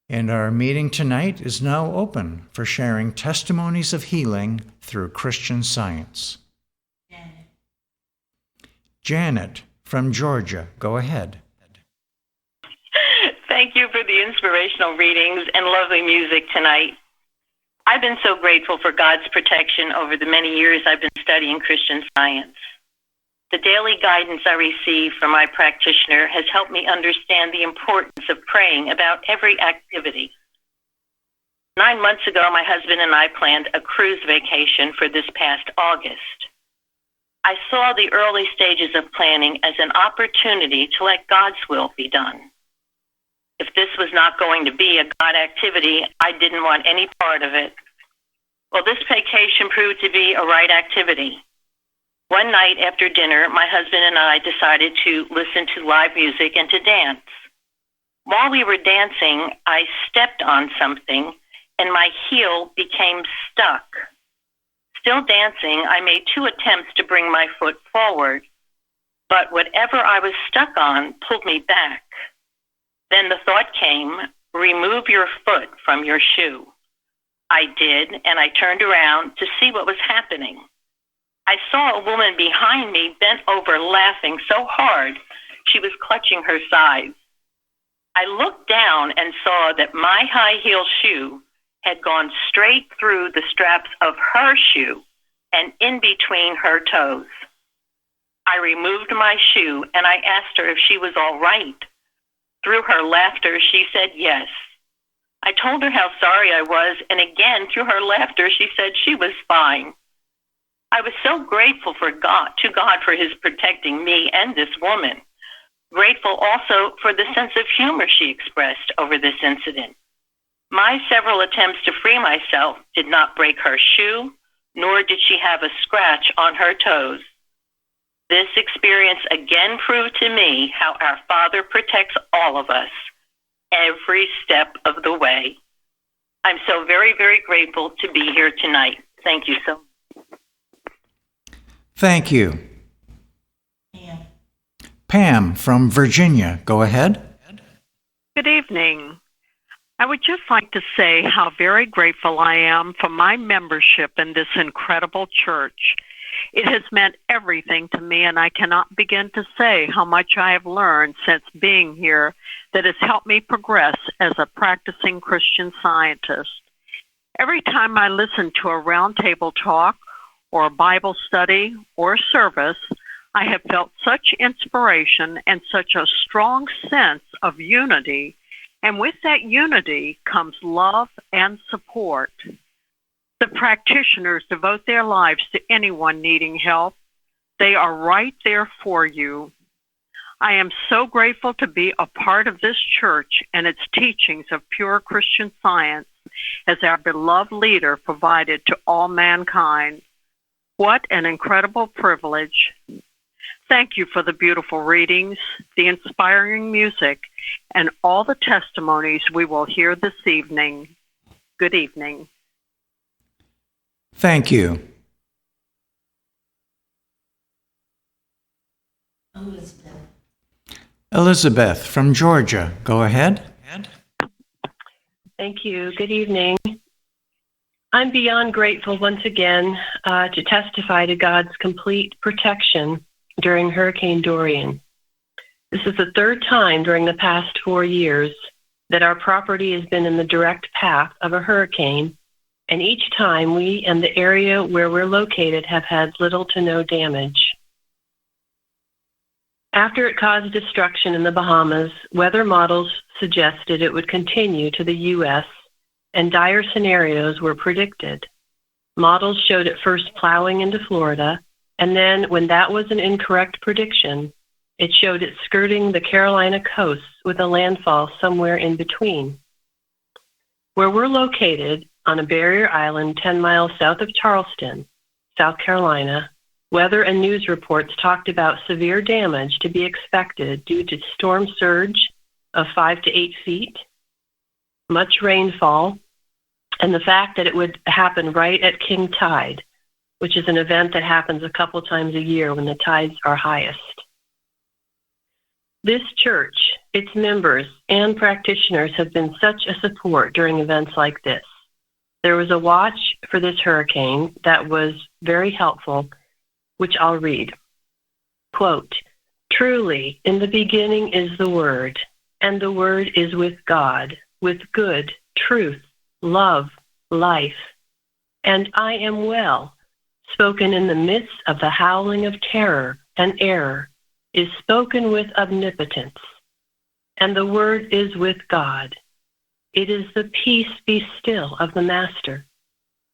And our meeting tonight is now open for sharing testimonies of healing through Christian Science. Janet from Georgia, go ahead. Thank you for the inspirational readings and lovely music tonight. I've been so grateful for God's protection over the many years I've been studying Christian Science. The daily guidance I receive from my practitioner has helped me understand the importance of praying about every activity. 9 months ago, my husband and I planned a cruise vacation for this past August. I saw the early stages of planning as an opportunity to let God's will be done. If this was not going to be a God activity, I didn't want any part of it. Well, this vacation proved to be a right activity. One night after dinner, my husband and I decided to listen to live music and to dance. While we were dancing, I stepped on something and my heel became stuck. Still dancing, I made 2 attempts to bring my foot forward, but whatever I was stuck on pulled me back. Then the thought came, remove your foot from your shoe. I did, and I turned around to see what was happening. I saw a woman behind me bent over laughing so hard she was clutching her sides. I looked down and saw that my high heel shoe had gone straight through the straps of her shoe and in between her toes. I removed my shoe and I asked her if she was all right. Through her laughter, she said yes. I told her how sorry I was, and again, through her laughter, she said she was fine. I was so grateful to God for his protecting me and this woman. Grateful also for the sense of humor she expressed over this incident. My several attempts to free myself did not break her shoe, nor did she have a scratch on her toes. This experience again proved to me how our Father protects all of us, every step of the way. I'm so very, very grateful to be here tonight. Thank you so much. Thank you. Pam from Virginia, go ahead. Good evening. I would just like to say how very grateful I am for my membership in this incredible church. It has meant everything to me, and I cannot begin to say how much I have learned since being here that has helped me progress as a practicing Christian Scientist. Every time I listen to a roundtable talk or a Bible study or service, I have felt such inspiration and such a strong sense of unity, and with that unity comes love and support. The practitioners devote their lives to anyone needing help. They are right there for you. I am so grateful to be a part of this church and its teachings of pure Christian Science as our beloved leader provided to all mankind. What an incredible privilege. Thank you for the beautiful readings, the inspiring music, and all the testimonies we will hear this evening. Good evening. Thank you. Elizabeth from Georgia, go ahead. Thank you. Good evening. I'm beyond grateful once again to testify to God's complete protection during Hurricane Dorian. This is the 3rd time during the past 4 years that our property has been in the direct path of a hurricane, and each time we and the area where we're located have had little to no damage. After it caused destruction in the Bahamas, weather models suggested it would continue to the U.S., and dire scenarios were predicted. Models showed it first plowing into Florida, and then when that was an incorrect prediction, it showed it skirting the Carolina coast with a landfall somewhere in between. Where we're located, on a barrier island 10 miles south of Charleston, South Carolina, weather and news reports talked about severe damage to be expected due to storm surge of 5 to 8 feet, much rainfall, and the fact that it would happen right at king tide, which is an event that happens a couple times a year when the tides are highest. This church Its members and practitioners have been such a support during events like this. There was a watch for this hurricane that was very helpful, which I'll read. Quote, "Truly, in the beginning is the Word, and the Word is with God, with good, truth, love, life. And I am well, spoken in the midst of the howling of terror and error, is spoken with omnipotence. And the Word is with God. It is the peace be still of the Master.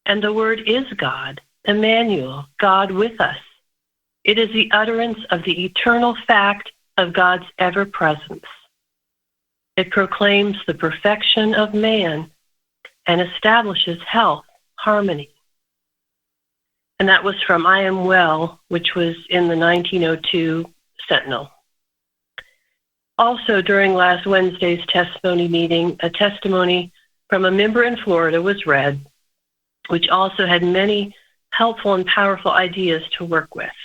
And the Word is God, Emmanuel, God with us. It is the utterance of the eternal fact of God's ever-presence. It proclaims the perfection of man and establishes health, harmony." And that was from I Am Well, which was in the 1902 Sentinel. Also, during last Wednesday's testimony meeting, a testimony from a member in Florida was read, which also had many helpful and powerful ideas to work with.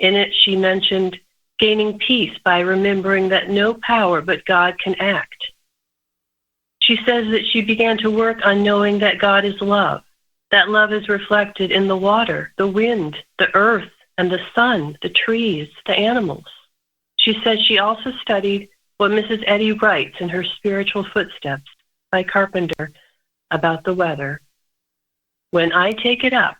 In it, she mentioned gaining peace by remembering that no power but God can act. She says that she began to work on knowing that God is love. That love is reflected in the water, the wind, the earth, and the sun, the trees, the animals. She says she also studied what Mrs. Eddy writes in her Spiritual Footsteps by Carpenter about the weather. "When I take it up,"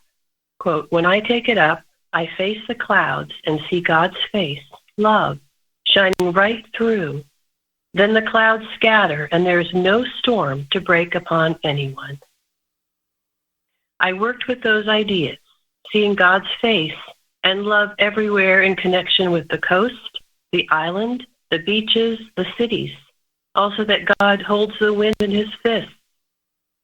quote, "when I take it up, I face the clouds and see God's face, love, shining right through. Then the clouds scatter and there is no storm to break upon anyone." I worked with those ideas, seeing God's face and love everywhere in connection with the coast, the island, the beaches, the cities. Also that God holds the wind in his fist,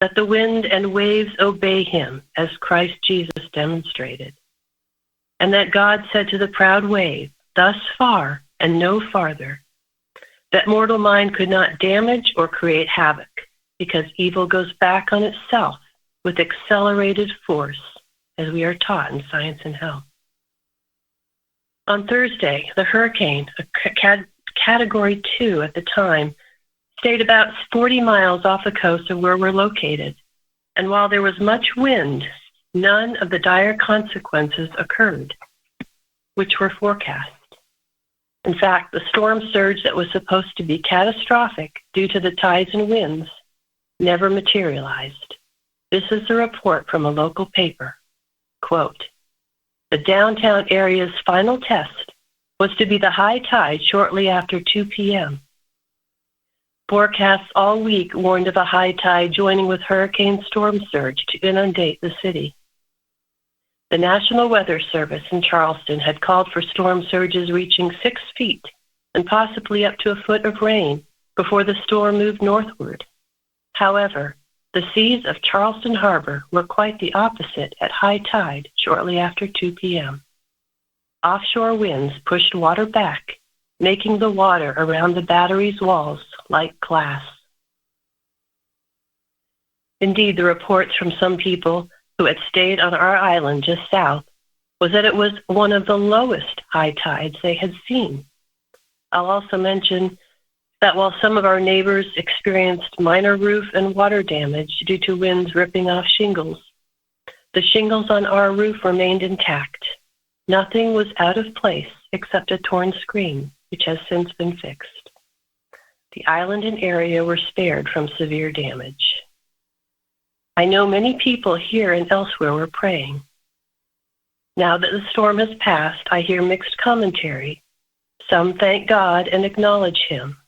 that the wind and waves obey him as Christ Jesus demonstrated. And that God said to the proud wave, "Thus far and no farther," that mortal mind could not damage or create havoc because evil goes back on itself with accelerated force, as we are taught in Science and Health. On Thursday, the hurricane, a Category 2 at the time, stayed about 40 miles off the coast of where we're located. And while there was much wind, none of the dire consequences occurred, which were forecast. In fact, the storm surge that was supposed to be catastrophic due to the tides and winds never materialized. This is a report from a local paper. Quote, "The downtown area's final test was to be the high tide shortly after 2 p.m. Forecasts all week warned of a high tide joining with hurricane storm surge to inundate the city. The National Weather Service in Charleston had called for storm surges reaching 6 feet and possibly up to a foot of rain before the storm moved northward. However, the seas of Charleston Harbor were quite the opposite at high tide shortly after 2 p.m. Offshore winds pushed water back, making the water around the battery's walls like glass." Indeed, the reports from some people who had stayed on our island just south was that it was one of the lowest high tides they had seen. I'll also mention that while some of our neighbors experienced minor roof and water damage due to winds ripping off shingles, the shingles on our roof remained intact. Nothing was out of place except a torn screen, which has since been fixed. The island and area were spared from severe damage. I know many people here and elsewhere were praying. Now that the storm has passed, I hear mixed commentary. Some thank God and acknowledge him.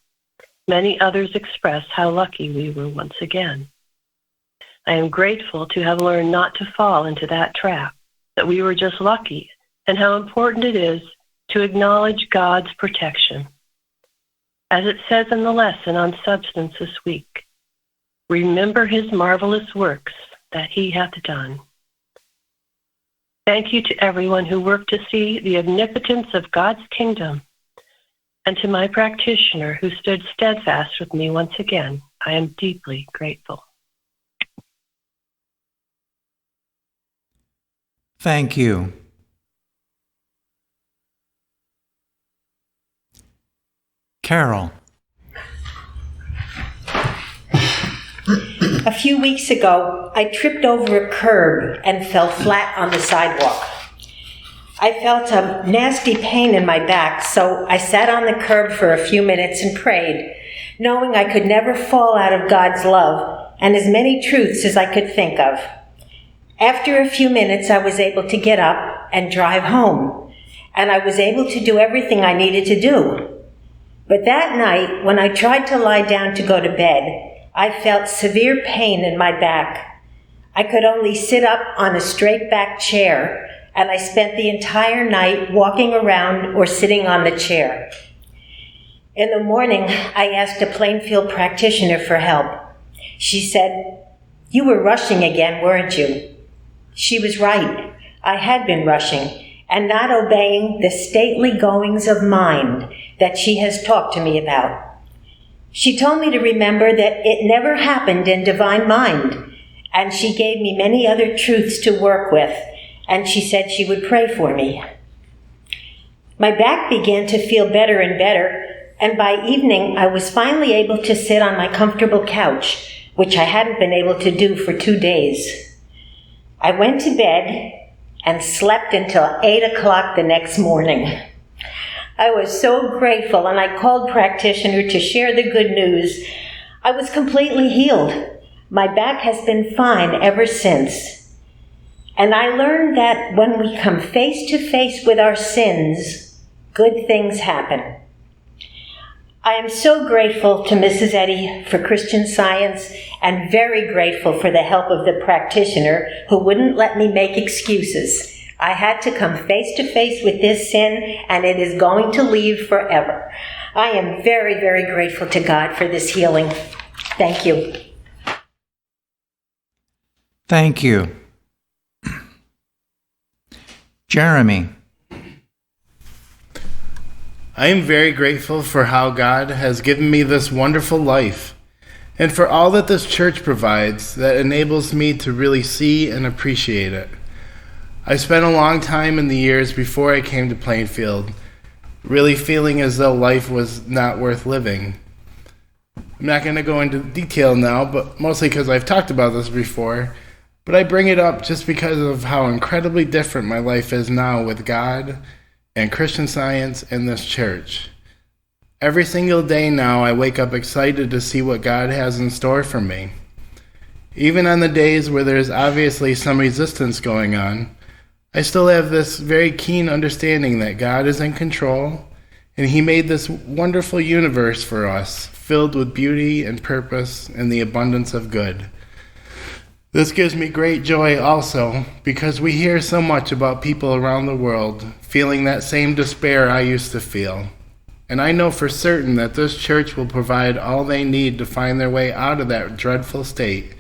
Many others express how lucky we were once again. I am grateful to have learned not to fall into that trap, that we were just lucky, and how important it is to acknowledge God's protection. As it says in the lesson on substance this week, remember his marvelous works that he hath done. Thank you to everyone who worked to see the omnipotence of God's kingdom, and to my practitioner who stood steadfast with me once again. I am deeply grateful. Thank you. Carol. A few weeks ago, I tripped over a curb and fell flat on the sidewalk. I felt a nasty pain in my back, so I sat on the curb for a few minutes and prayed, knowing I could never fall out of God's love and as many truths as I could think of. After a few minutes, I was able to get up and drive home, and I was able to do everything I needed to do. But that night, when I tried to lie down to go to bed, I felt severe pain in my back. I could only sit up on a straight-back chair, and I spent the entire night walking around or sitting on the chair. In the morning, I asked a Plainfield practitioner for help. She said, "You were rushing again, weren't you?" She was right. I had been rushing and not obeying the stately goings of mind that she has talked to me about. She told me to remember that it never happened in divine mind, and she gave me many other truths to work with, and she said she would pray for me. My back began to feel better and better, and by evening I was finally able to sit on my comfortable couch, which I hadn't been able to do for 2 days. I went to bed and slept until 8 o'clock the next morning. I was so grateful, and I called practitioner to share the good news. I was completely healed. My back has been fine ever since. And I learned that when we come face to face with our sins, good things happen. I am so grateful to Mrs. Eddy for Christian Science and very grateful for the help of the practitioner who wouldn't let me make excuses. I had to come face to face with this sin, and it is going to leave forever. I am very, very grateful to God for this healing. Thank you. Thank you. Jeremy. I am very grateful for how God has given me this wonderful life and for all that this church provides that enables me to really see and appreciate it. I spent a long time in the years before I came to Plainfield really feeling as though life was not worth living. I'm not going to go into detail now, but mostly because I've talked about this before, but I bring it up just because of how incredibly different my life is now with God and Christian Science and this church. Every single day now, I wake up excited to see what God has in store for me. Even on the days where there's obviously some resistance going on, I still have this very keen understanding that God is in control, and He made this wonderful universe for us, filled with beauty and purpose and the abundance of good. This gives me great joy also, because we hear so much about people around the world feeling that same despair I used to feel. And I know for certain that this church will provide all they need to find their way out of that dreadful state,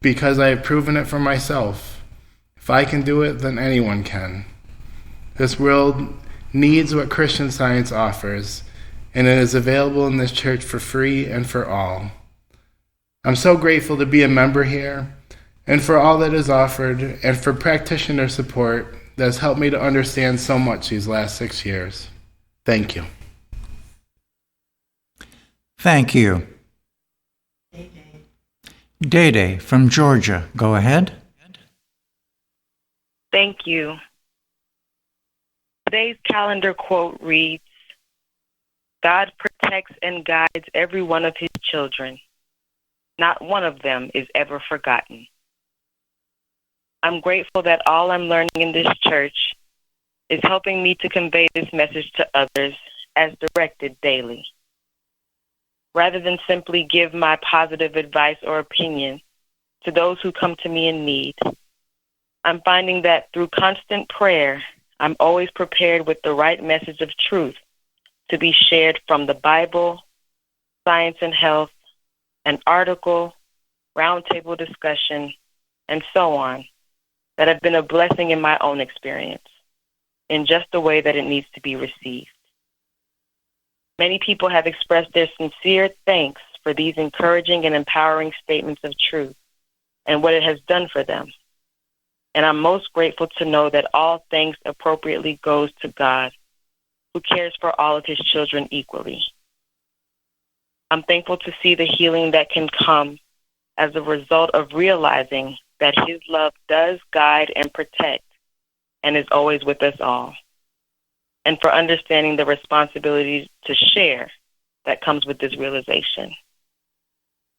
because I have proven it for myself. If I can do it, then anyone can. This world needs what Christian Science offers, and it is available in this church for free and for all. I'm so grateful to be a member here, and for all that is offered, and for practitioner support that has helped me to understand so much these last 6 years. Thank you. Thank you. Dayday from Georgia. Go ahead. Thank you. Today's calendar quote reads, "God protects and guides every one of His children. Not one of them is ever forgotten." I'm grateful that all I'm learning in this church is helping me to convey this message to others as directed daily. Rather than simply give my positive advice or opinion to those who come to me in need, I'm finding that through constant prayer, I'm always prepared with the right message of truth to be shared from the Bible, Science and Health, an article, roundtable discussion, and so on, that have been a blessing in my own experience, in just the way that it needs to be received. Many people have expressed their sincere thanks for these encouraging and empowering statements of truth and what it has done for them. And I'm most grateful to know that all thanks appropriately goes to God, who cares for all of His children equally. I'm thankful to see the healing that can come as a result of realizing that his love does guide and protect and is always with us all, and for understanding the responsibility to share that comes with this realization.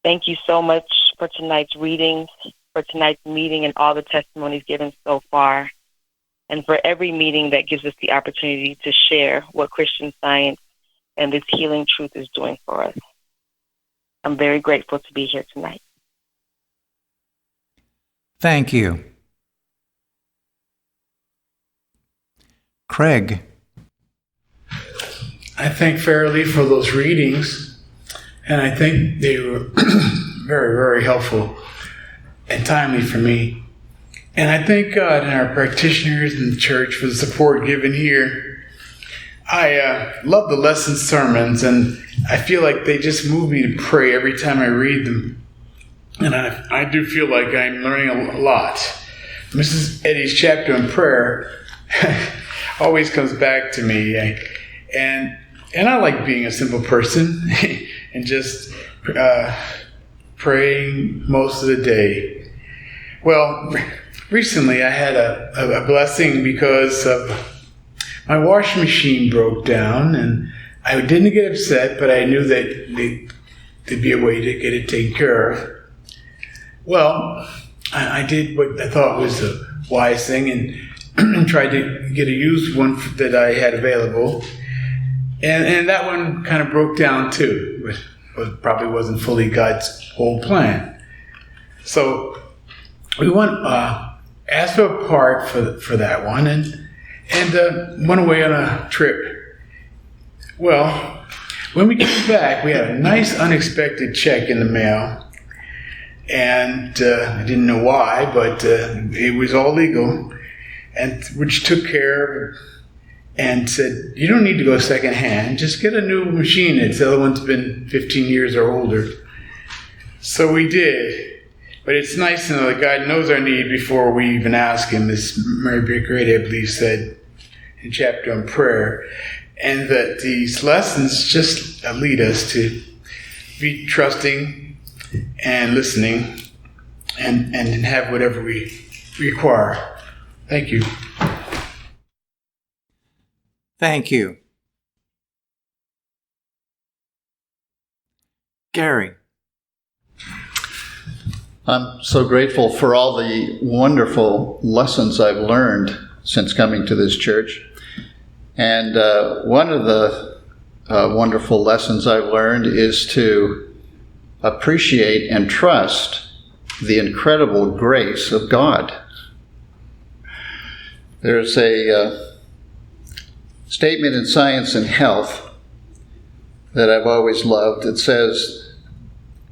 Thank you so much for tonight's readings, for tonight's meeting and all the testimonies given so far, and for every meeting that gives us the opportunity to share what Christian Science and this healing truth is doing for us. I'm very grateful to be here tonight. Thank you. Craig. I thank Fairleigh for those readings, and I think they were very, very helpful and timely for me. And I thank God and our practitioners in the church for the support given here. I love the lesson sermons, and I feel like they just move me to pray every time I read them. And I do feel like I'm learning a lot. Mrs. Eddy's chapter on prayer always comes back to me. And I like being a simple person and just praying most of the day. Well, recently I had a blessing because of my washing machine broke down, and I didn't get upset, but I knew that there'd be a way to get it taken care of. Well, I did what I thought was the wise thing and tried to get a used one that I had available. And that one kind of broke down too. It probably wasn't fully God's whole plan. So we asked for a part for that one and went away on a trip. Well, when we came back, we had a nice unexpected check in the mail. And I didn't know why, but it was all legal, and which took care of and said, you don't need to go second hand, just get a new machine. The other one's been 15 years or older. So we did. But it's nice to know that God knows our need before we even ask him, as Mary Baker Eddy, I believe, said in chapter on prayer, and that these lessons just lead us to be trusting and listening and have whatever we require. Thank you. Thank you. Gary. I'm so grateful for all the wonderful lessons I've learned since coming to this church. And one of the wonderful lessons I've learned is to appreciate and trust the incredible grace of God. There's a statement in Science and Health that I've always loved. It says,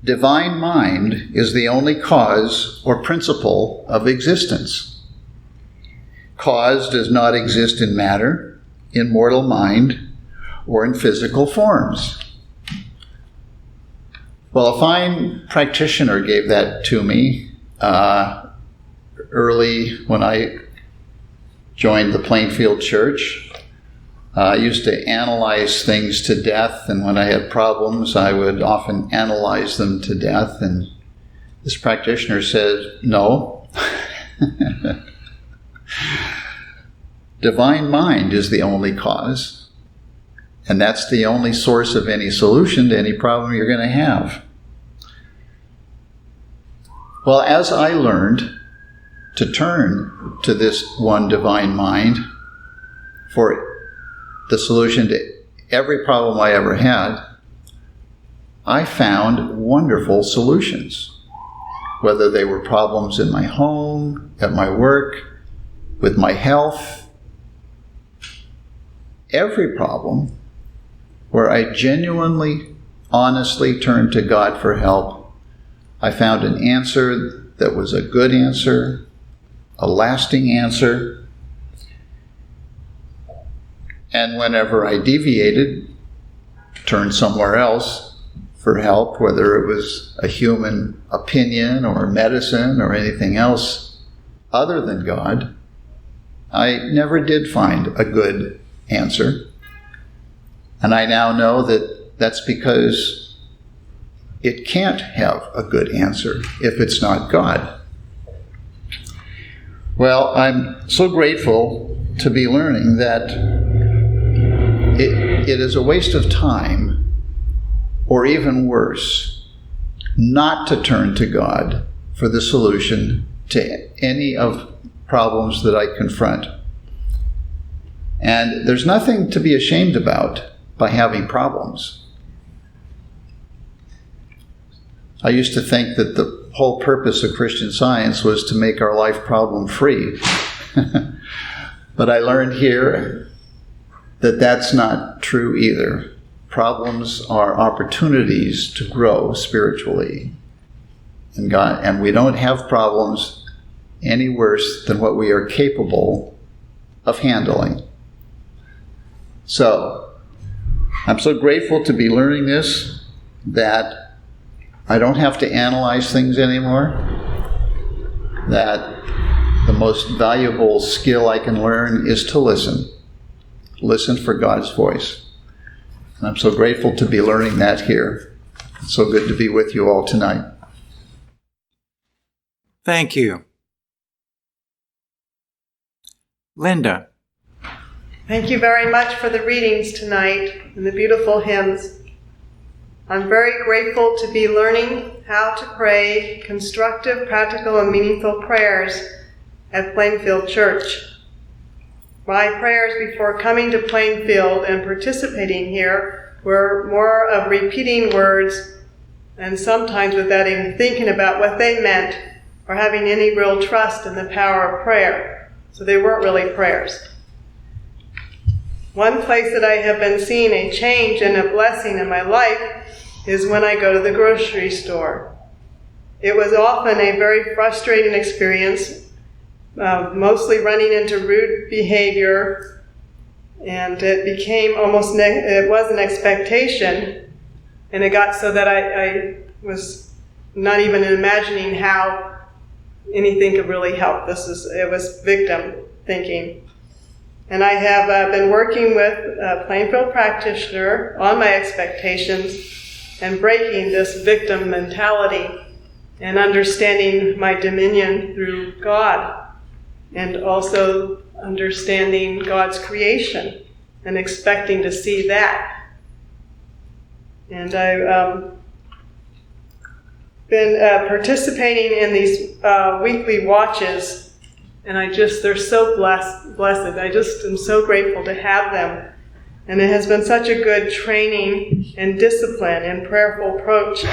divine mind is the only cause or principle of existence. Cause does not exist in matter, in mortal mind, or in physical forms. Well, a fine practitioner gave that to me early when I joined the Plainfield Church. I used to analyze things to death, and when I had problems, I would often analyze them to death. And this practitioner said, no. Divine mind is the only cause, and that's the only source of any solution to any problem you're going to have. Well, as I learned to turn to this one divine mind for the solution to every problem I ever had, I found wonderful solutions. Whether they were problems in my home, at my work, with my health, every problem where I genuinely, honestly turned to God for help, I found an answer that was a good answer, a lasting answer. And whenever I deviated, turned somewhere else for help, whether it was a human opinion or medicine or anything else other than God, I never did find a good answer. And I now know that that's because it can't have a good answer if it's not God. Well, I'm so grateful to be learning that it is a waste of time, or even worse, not to turn to God for the solution to any of problems that I confront. And there's nothing to be ashamed about by having problems. I used to think that the whole purpose of Christian Science was to make our life problem-free. But I learned here that that's not true either. Problems are opportunities to grow spiritually in God, and we don't have problems any worse than what we are capable of handling. So, I'm so grateful to be learning this, that I don't have to analyze things anymore, that the most valuable skill I can learn is to listen. Listen for God's voice. And I'm so grateful to be learning that here. It's so good to be with you all tonight. Thank you. Linda. Thank you very much for the readings tonight and the beautiful hymns. I'm very grateful to be learning how to pray constructive, practical, and meaningful prayers at Plainfield Church. My prayers before coming to Plainfield and participating here were more of repeating words, and sometimes without even thinking about what they meant or having any real trust in the power of prayer. So they weren't really prayers. One place that I have been seeing a change and a blessing in my life is when I go to the grocery store. It was often a very frustrating experience, mostly running into rude behavior, and it became almost, it was an expectation, and it got so that I was not even imagining how anything could really help. It was victim thinking. And I have been working with a Plainfield practitioner on my expectations and breaking this victim mentality and understanding my dominion through God, and also understanding God's creation and expecting to see that. And I've been participating in these weekly watches, and they're so blessed. I just am so grateful to have them. And it has been such a good training and discipline and prayerful approach.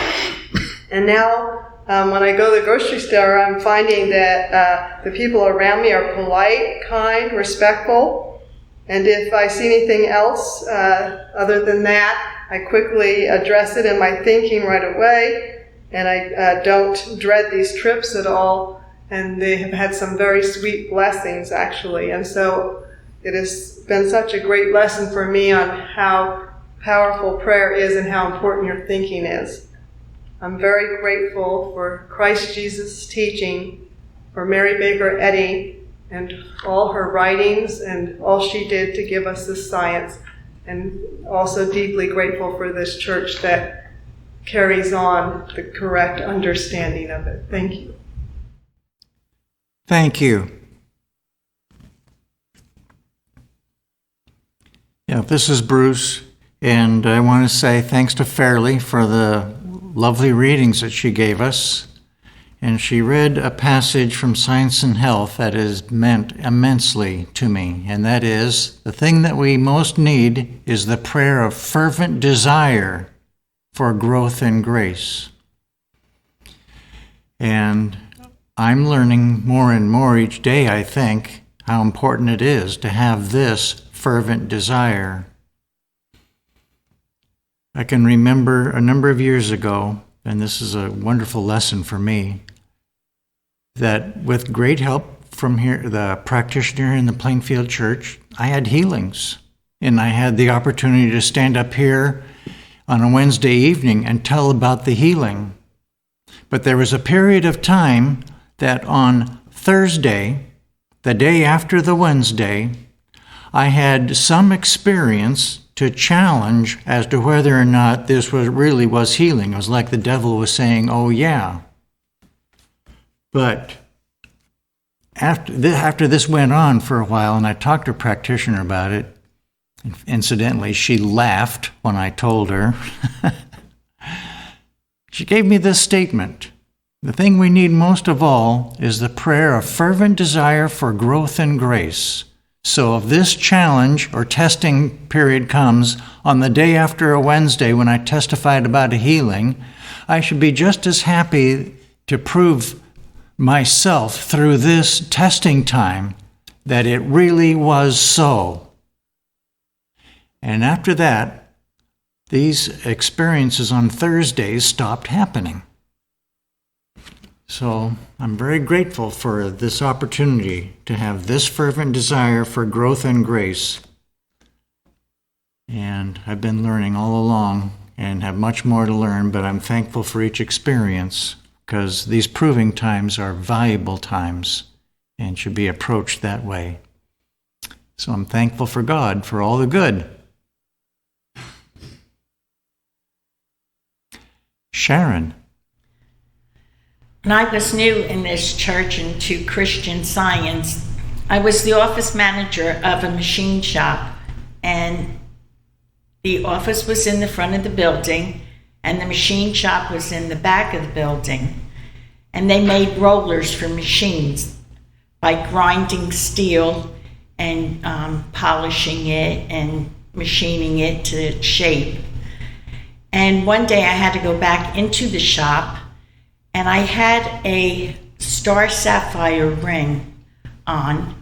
And now, when I go to the grocery store, I'm finding that the people around me are polite, kind, respectful. And if I see anything else other than that, I quickly address it in my thinking right away. And I don't dread these trips at all. And they have had some very sweet blessings, actually. And so it has been such a great lesson for me on how powerful prayer is and how important your thinking is. I'm very grateful for Christ Jesus' teaching, for Mary Baker Eddy and all her writings and all she did to give us this science, and also deeply grateful for this church that carries on the correct understanding of it. Thank you. Thank you. Yeah, this is Bruce, and I want to say thanks to Fairley for the lovely readings that she gave us. And she read a passage from Science and Health that has meant immensely to me, and that is, the thing that we most need is the prayer of fervent desire for growth in grace. And I'm learning more and more each day, I think, how important it is to have this fervent desire. I can remember a number of years ago, and this is a wonderful lesson for me, that with great help from here, the practitioner in the Plainfield Church, I had healings. And I had the opportunity to stand up here on a Wednesday evening and tell about the healing. But there was a period of time that on Thursday, the day after the Wednesday, I had some experience to challenge as to whether or not this really was healing. It was like the devil was saying, oh yeah. But after this went on for a while, and I talked to a practitioner about it, incidentally, she laughed when I told her. She gave me this statement: the thing we need most of all is the prayer of fervent desire for growth and grace. So if this challenge or testing period comes on the day after a Wednesday when I testified about a healing, I should be just as happy to prove myself through this testing time that it really was so. And after that, these experiences on Thursdays stopped happening. So I'm very grateful for this opportunity to have this fervent desire for growth and grace. And I've been learning all along and have much more to learn, but I'm thankful for each experience because these proving times are valuable times and should be approached that way. So I'm thankful for God for all the good. Sharon. When I was new in this church into Christian Science, I was the office manager of a machine shop, and the office was in the front of the building, and the machine shop was in the back of the building. And they made rollers for machines by grinding steel and polishing it and machining it to shape. And one day I had to go back into the shop, and I had a star sapphire ring on.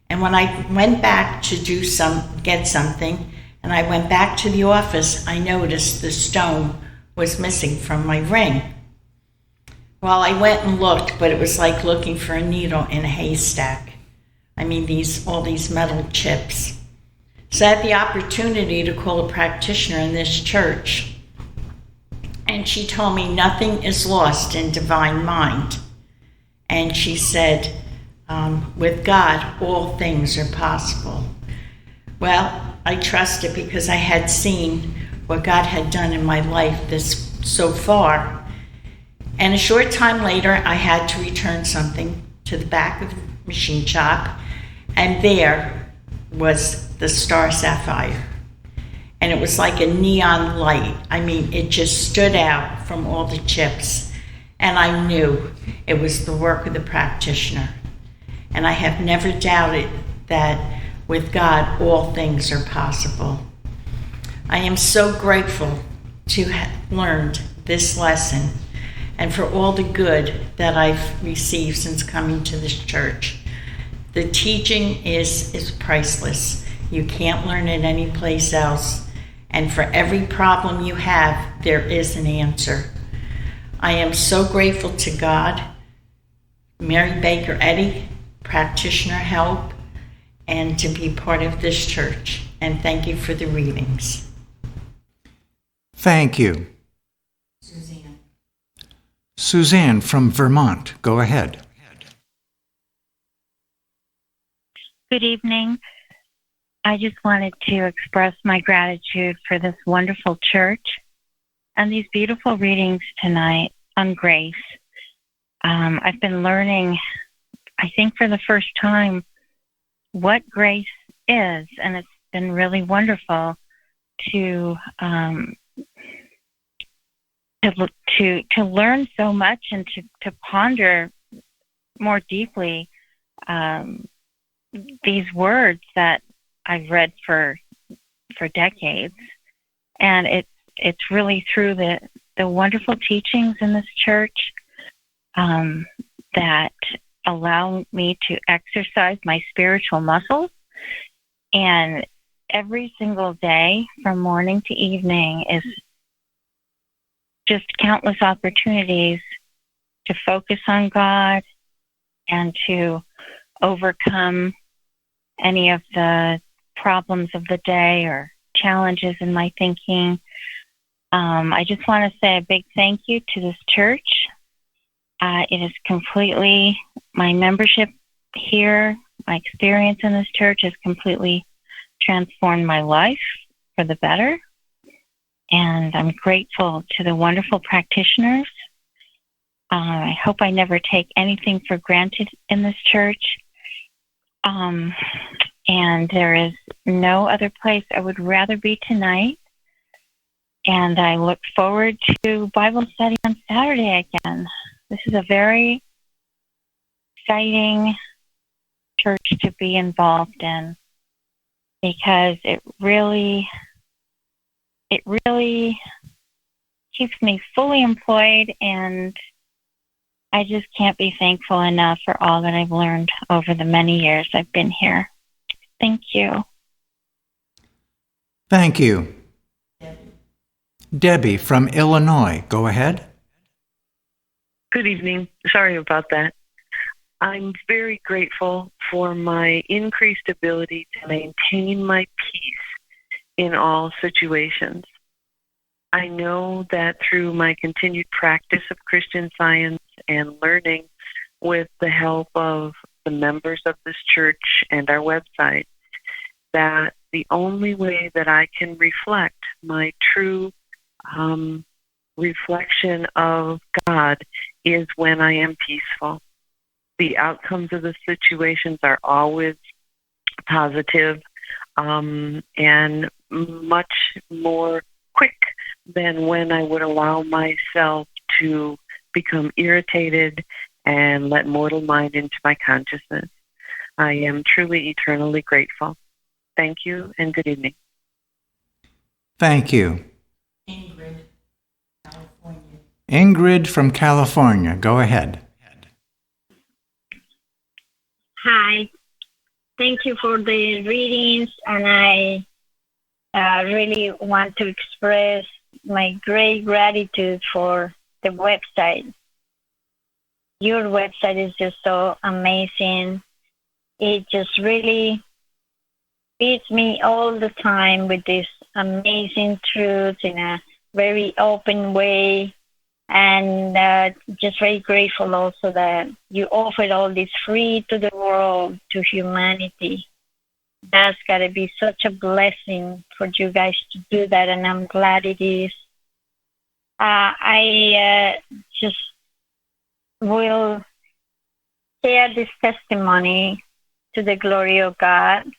And when I went back to get something, and I went back to the office, I noticed the stone was missing from my ring. Well, I went and looked, but it was like looking for a needle in a haystack. I mean, all these metal chips. So I had the opportunity to call a practitioner in this church. And she told me nothing is lost in divine mind. And she said, with God, all things are possible. Well, I trusted because I had seen what God had done in my life so far. And a short time later, I had to return something to the back of the machine shop, and there was the star sapphire. And it was like a neon light. I mean, it just stood out from all the chips. And I knew it was the work of the practitioner. And I have never doubted that with God, all things are possible. I am so grateful to have learned this lesson and for all the good that I've received since coming to this church. The teaching is priceless. You can't learn it anyplace else. And for every problem you have, there is an answer. I am so grateful to God, Mary Baker Eddy, practitioner help, and to be part of this church. And thank you for the readings. Thank you. Suzanne from Vermont, go ahead. Good evening. I just wanted to express my gratitude for this wonderful church and these beautiful readings tonight on grace. I've been learning, I think for the first time, what grace is, and it's been really wonderful to learn so much and to ponder more deeply these words that I've read for decades, and it's really through the wonderful teachings in this church that allow me to exercise my spiritual muscles. And every single day, from morning to evening, is just countless opportunities to focus on God and to overcome any of the problems of the day or challenges in my thinking. I just want to say a big thank you to this church. It is completely, my membership here, my experience in this church has completely transformed my life for the better. And I'm grateful to the wonderful practitioners. I hope I never take anything for granted in this church. And there is no other place I would rather be tonight. And I look forward to Bible study on Saturday again. This is a very exciting church to be involved in because it really keeps me fully employed, and I just can't be thankful enough for all that I've learned over the many years I've been here. Thank you. Thank you. Debbie from Illinois, go ahead. Good evening. Sorry about that. I'm very grateful for my increased ability to maintain my peace in all situations. I know that through my continued practice of Christian Science and learning with the help of the members of this church and our website, that the only way that I can reflect my true reflection of God is when I am peaceful. The outcomes of the situations are always positive and much more quick than when I would allow myself to become irritated and let mortal mind into my consciousness. I am truly eternally grateful. Thank you and good evening. Thank you. Ingrid, California. Ingrid from California, go ahead. Hi. Thank you for the readings, and I really want to express my great gratitude for the website. Your website is just so amazing. It just really feeds me all the time with this amazing truth in a very open way. And just very grateful also that you offered all this free to the world, to humanity. That's got to be such a blessing for you guys to do that, and I'm glad it is. I just will share this testimony to the glory of God.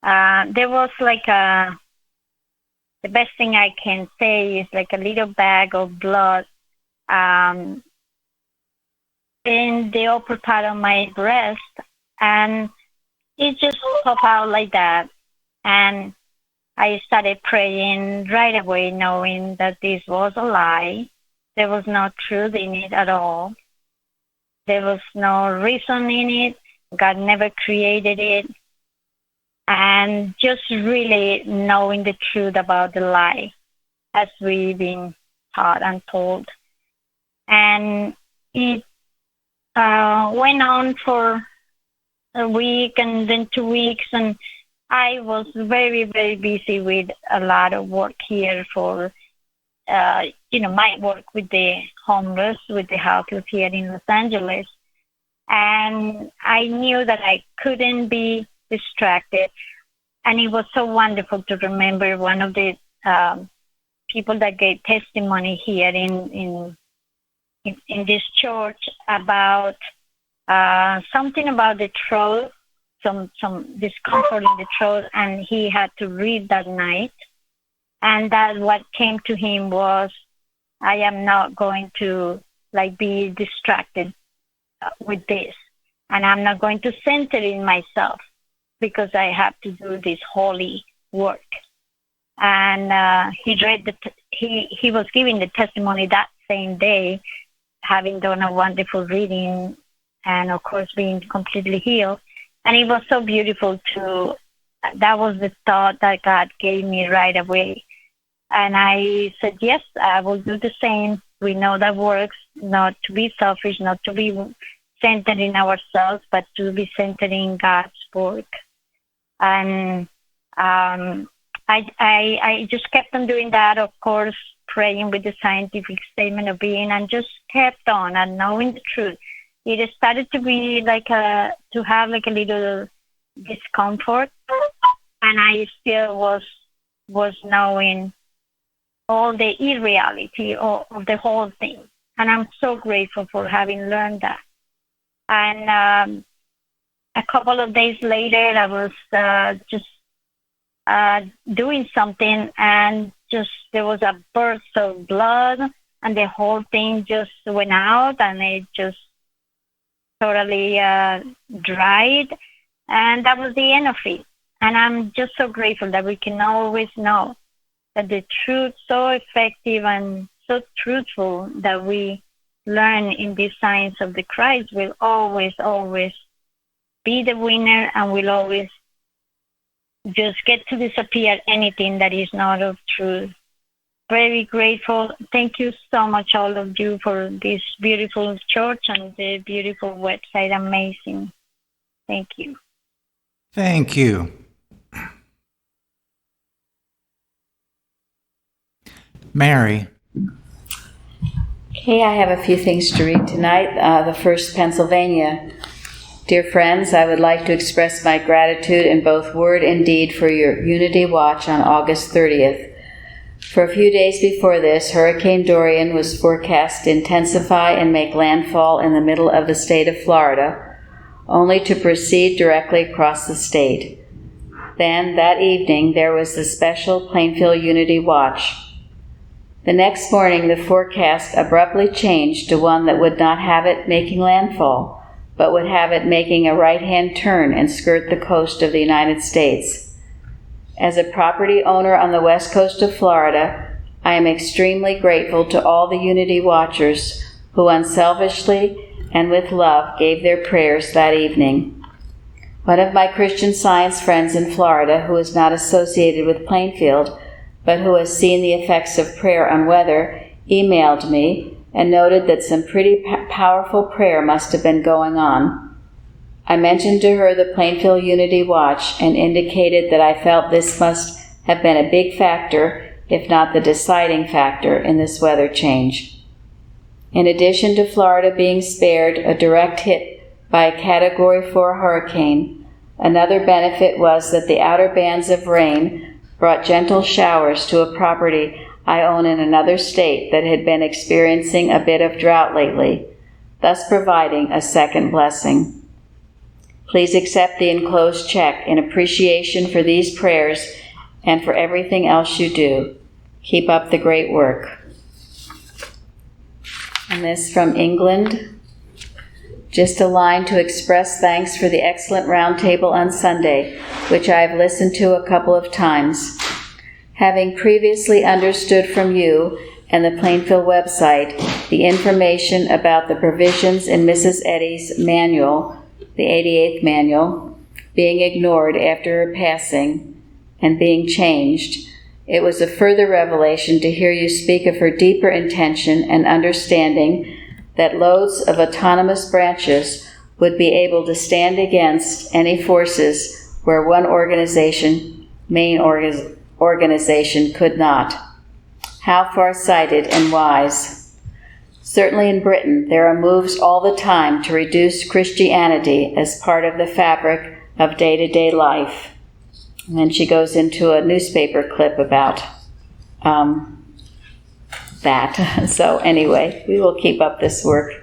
There was the best thing I can say is like a little bag of blood in the upper part of my breast, and it just popped out like that. And I started praying right away, knowing that this was a lie. There was no truth in it at all. There was no reason in it. God never created it. And just really knowing the truth about the lie as we've been taught and told. And it went on for a week and then 2 weeks, and I was very, very busy with a lot of work here for, my work with the homeless, with the houses here in Los Angeles. And I knew that I couldn't be distracted. And it was so wonderful to remember one of the people that gave testimony here in this church about something about the throat, some discomfort in the throat, and he had to read that night. And that what came to him was, I am not going to be distracted with this, and I'm not going to center in myself because I have to do this holy work. And he read he was giving the testimony that same day, having done a wonderful reading and of course being completely healed. And it was so beautiful that was the thought that God gave me right away. And I said, yes, I will do the same. We know that works, not to be selfish, not to be centered in ourselves, but to be centered in God's work. And I just kept on doing that, of course, praying with the scientific statement of being, and just kept on and knowing the truth. It started to be to have a little discomfort, and I still was was knowing all the irreality of the whole thing. And I'm so grateful for having learned that. And a couple of days later, I was just doing something, and just there was a burst of blood, and the whole thing just went out, and it just totally dried, and that was the end of it. And I'm just so grateful that we can always know that the truth, so effective and so truthful that we learn in this science of the Christ, will always, always be the winner, and will always just get to disappear anything that is not of truth. Very grateful. Thank you so much, all of you, for this beautiful church and the beautiful website. Amazing. Thank you. Thank you. Mary. Okay, I have a few things to read tonight. The first, Pennsylvania. Dear friends, I would like to express my gratitude in both word and deed for your Unity Watch on August 30th. For a few days before this, Hurricane Dorian was forecast to intensify and make landfall in the middle of the state of Florida, only to proceed directly across the state. Then, that evening, there was the special Plainfield Unity Watch. The next morning, the forecast abruptly changed to one that would not have it making landfall, but would have it making a right-hand turn and skirt the coast of the United States. As a property owner on the west coast of Florida, I am extremely grateful to all the Unity Watchers who unselfishly and with love gave their prayers that evening. One of my Christian Science friends in Florida, who is not associated with Plainfield, but who has seen the effects of prayer on weather, emailed me and noted that some pretty powerful prayer must have been going on. I mentioned to her the Plainfield Unity Watch and indicated that I felt this must have been a big factor, if not the deciding factor, in this weather change. In addition to Florida being spared a direct hit by a Category 4 hurricane, another benefit was that the outer bands of rain brought gentle showers to a property I own in another state that had been experiencing a bit of drought lately, thus providing a second blessing. Please accept the enclosed check in appreciation for these prayers and for everything else you do. Keep up the great work. And this from England. Just a line to express thanks for the excellent roundtable on Sunday, which I have listened to a couple of times. Having previously understood from you and the Plainfield website the information about the provisions in Mrs. Eddy's manual, the 88th manual, being ignored after her passing and being changed, it was a further revelation to hear you speak of her deeper intention and understanding that loads of autonomous branches would be able to stand against any forces where one main organization could not. How far-sighted and wise. Certainly in Britain, there are moves all the time to reduce Christianity as part of the fabric of day-to-day life. And then she goes into a newspaper clip about that. So anyway, we will keep up this work.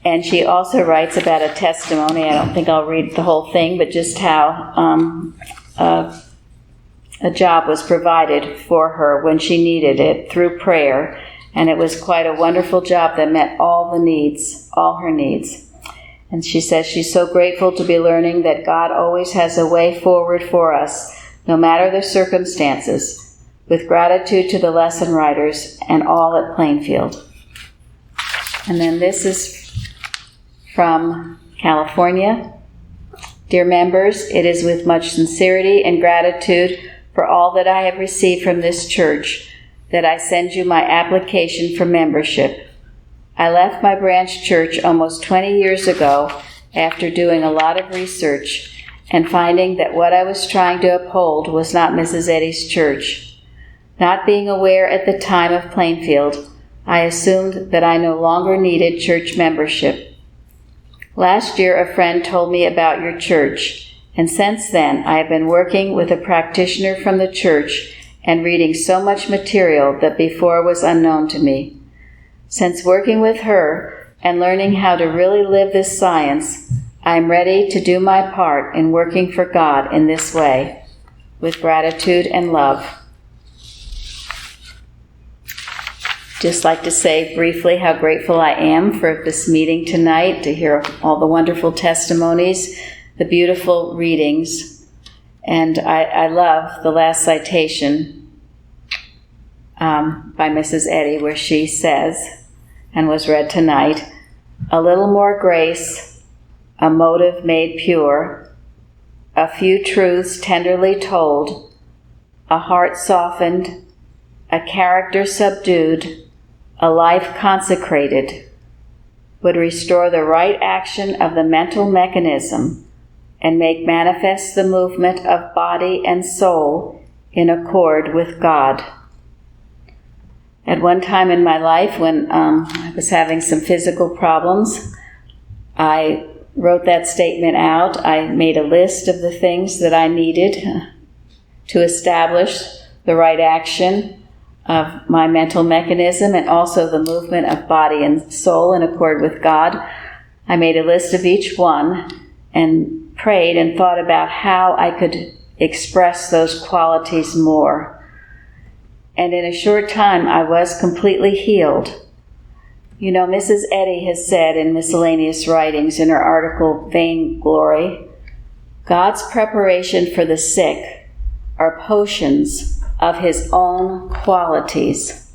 And she also writes about a testimony. I don't think I'll read the whole thing, but just how a job was provided for her when she needed it through prayer. And it was quite a wonderful job that met all her needs. And she says she's so grateful to be learning that God always has a way forward for us, no matter the circumstances, with gratitude to the lesson writers and all at Plainfield. And then this is from California. Dear members, it is with much sincerity and gratitude for all that I have received from this church that I send you my application for membership. I left my branch church almost 20 years ago after doing a lot of research and finding that what I was trying to uphold was not Mrs. Eddy's church. Not being aware at the time of Plainfield, I assumed that I no longer needed church membership. Last year, a friend told me about your church, And since then, I have been working with a practitioner from the church and reading so much material that before was unknown to me. Since working with her and learning how to really live this science, I am ready to do my part in working for God in this way, with gratitude and love. Just like to say briefly how grateful I am for this meeting tonight, to hear all the wonderful testimonies, the beautiful readings. And I love the last citation by Mrs. Eddy, where she says, and was read tonight, "A little more grace, a motive made pure, a few truths tenderly told, a heart softened, a character subdued, a life consecrated, would restore the right action of the mental mechanism and make manifest the movement of body and soul in accord with God." At one time in my life, when I was having some physical problems, I wrote that statement out. I made a list of the things that I needed to establish the right action of my mental mechanism and also the movement of body and soul in accord with God. I made a list of each one and prayed and thought about how I could express those qualities more. And in a short time, I was completely healed. You know, Mrs. Eddy has said in Miscellaneous Writings in her article, Vainglory, God's preparation for the sick are potions of his own qualities.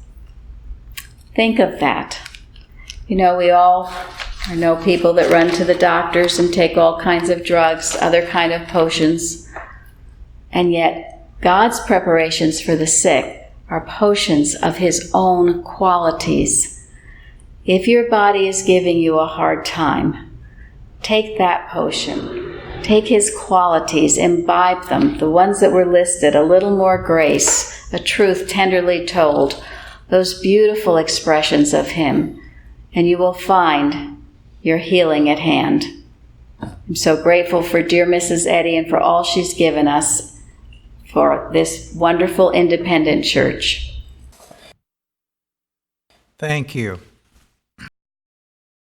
Think of that. You know, I know people that run to the doctors and take all kinds of drugs, other kind of potions, and yet God's preparations for the sick are potions of his own qualities. If your body is giving you a hard time, take that potion. Take his qualities, imbibe them, the ones that were listed, a little more grace, a truth tenderly told, those beautiful expressions of him, and you will find your healing at hand. I'm so grateful for dear Mrs. Eddy and for all she's given us for this wonderful independent church. Thank you.